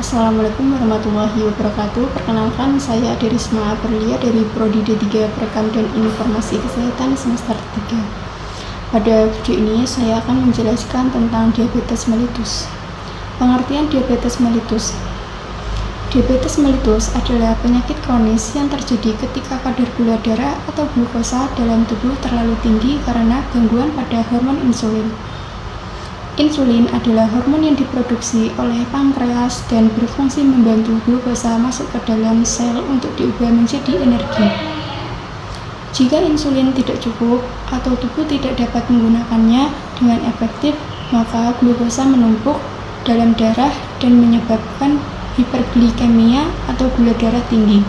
Assalamualaikum warahmatullahi wabarakatuh. Perkenalkan, saya Derisma Aprilia dari Prodi D3 Perekam dan Informasi Kesehatan semester 3. Pada video ini saya akan menjelaskan tentang diabetes mellitus. Pengertian diabetes mellitus. Diabetes mellitus adalah penyakit kronis yang terjadi ketika kadar gula darah atau glukosa dalam tubuh terlalu tinggi karena gangguan pada hormon insulin. Insulin adalah hormon yang diproduksi oleh pankreas dan berfungsi membantu glukosa masuk ke dalam sel untuk diubah menjadi energi. Jika insulin tidak cukup atau tubuh tidak dapat menggunakannya dengan efektif, maka glukosa menumpuk dalam darah dan menyebabkan hiperglikemia atau gula darah tinggi.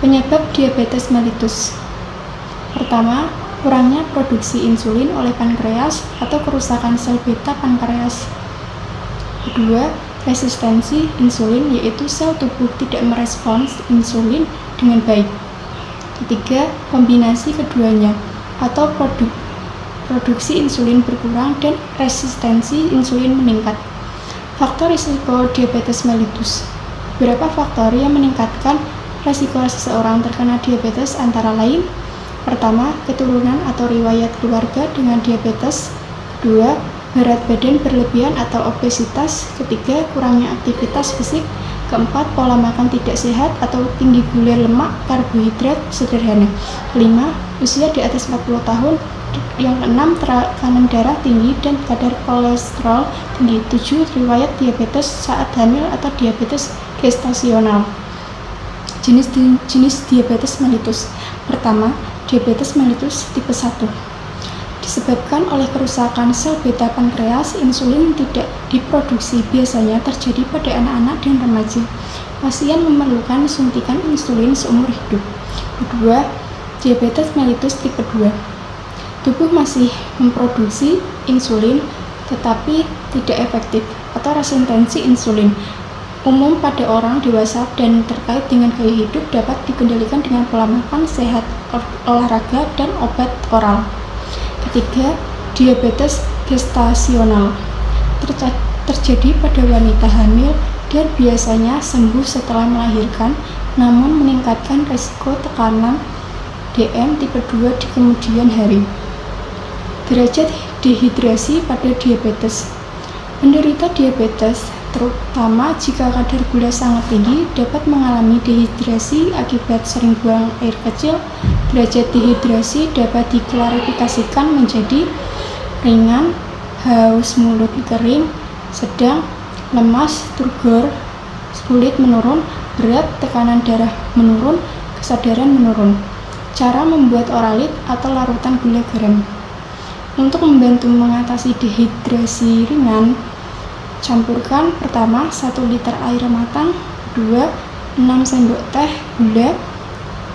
Penyebab diabetes mellitus. Pertama, kurangnya produksi insulin oleh pankreas atau kerusakan sel beta pankreas. Kedua, resistensi insulin, yaitu sel tubuh tidak merespons insulin dengan baik. Ketiga, kombinasi keduanya atau produksi insulin berkurang dan resistensi insulin meningkat. Faktor risiko diabetes mellitus. Beberapa faktor yang meningkatkan risiko seseorang terkena diabetes antara lain: pertama, keturunan atau riwayat keluarga dengan diabetes. Kedua, berat badan berlebihan atau obesitas. Ketiga, kurangnya aktivitas fisik. Keempat, pola makan tidak sehat atau tinggi gula, lemak, karbohidrat sederhana. Kelima, usia di atas 40 tahun. Yang keenam, tekanan darah tinggi dan kadar kolesterol tinggi. 7, riwayat diabetes saat hamil atau diabetes gestasional. Jenis diabetes mellitus. Pertama, diabetes mellitus tipe 1. Disebabkan oleh kerusakan sel beta pankreas, insulin tidak diproduksi, biasanya terjadi pada anak-anak dan remaja. Pasien memerlukan suntikan insulin seumur hidup. Kedua, diabetes mellitus tipe 2. Tubuh masih memproduksi insulin tetapi tidak efektif atau resistensi insulin. Umum pada orang dewasa dan terkait dengan gaya hidup, dapat dikendalikan dengan pola makan sehat, olahraga, dan obat oral. Ketiga, diabetes gestasional. Terjadi pada wanita hamil dan biasanya sembuh setelah melahirkan, namun meningkatkan risiko tekanan DM tipe 2 di kemudian hari. Derajat dehidrasi pada diabetes. Penderita diabetes, terutama jika kadar gula sangat tinggi, dapat mengalami dehidrasi akibat sering buang air kecil. Derajat dehidrasi dapat diklarifikasikan menjadi ringan, haus mulut kering, sedang, lemas, turgor, kulit menurun, berat, tekanan darah menurun, kesadaran menurun. Cara membuat oralit atau larutan gula garam. Untuk membantu mengatasi dehidrasi ringan, campurkan pertama 1 liter air matang, 2, 6 sendok teh gula,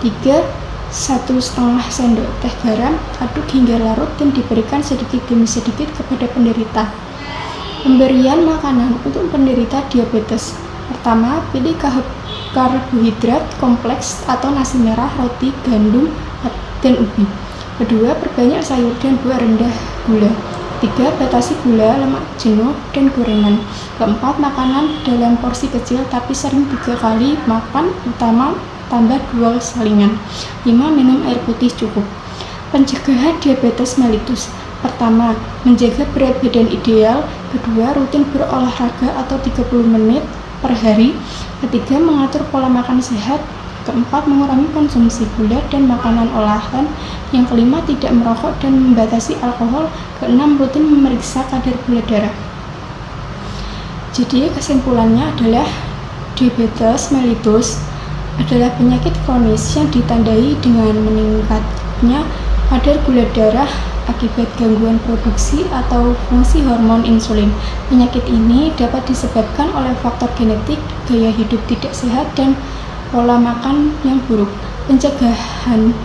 3, 1,5 sendok teh garam, aduk hingga larut dan diberikan sedikit demi sedikit kepada penderita. Pemberian makanan untuk penderita diabetes. Pertama, pilih karbohidrat kompleks atau nasi merah, roti, gandum, dan ubi. Kedua, perbanyak sayur dan buah rendah gula. Tiga, batasi gula, lemak jenuh, dan gorengan. Keempat, makanan dalam porsi kecil tapi sering 3 kali makan utama tambah 2 salingan. 5, minum air putih cukup. Pencegahan diabetes mellitus. Pertama, menjaga berat badan ideal. Kedua, rutin berolahraga atau 30 menit per hari. Ketiga, mengatur pola makan sehat. Keempat, mengurangi konsumsi gula dan makanan olahan. Yang kelima, tidak merokok dan membatasi alkohol. Keenam, rutin memeriksa kadar gula darah. Jadi kesimpulannya adalah diabetes mellitus adalah penyakit kronis yang ditandai dengan meningkatnya kadar gula darah akibat gangguan produksi atau fungsi hormon insulin. Penyakit ini dapat disebabkan oleh faktor genetik, gaya hidup tidak sehat, dan pola makan yang buruk. Pencegahan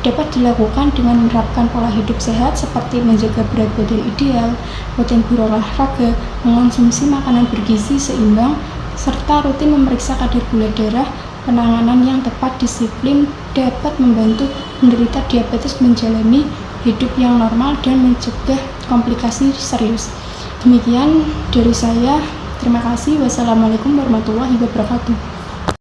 dapat dilakukan dengan menerapkan pola hidup sehat seperti menjaga berat badan ideal, rutin berolahraga, mengonsumsi makanan bergizi seimbang, serta rutin memeriksa kadar gula darah. Penanganan yang tepat disiplin dapat membantu penderita diabetes menjalani hidup yang normal dan mencegah komplikasi serius. Demikian dari saya. Terima kasih. Wassalamualaikum warahmatullahi wabarakatuh.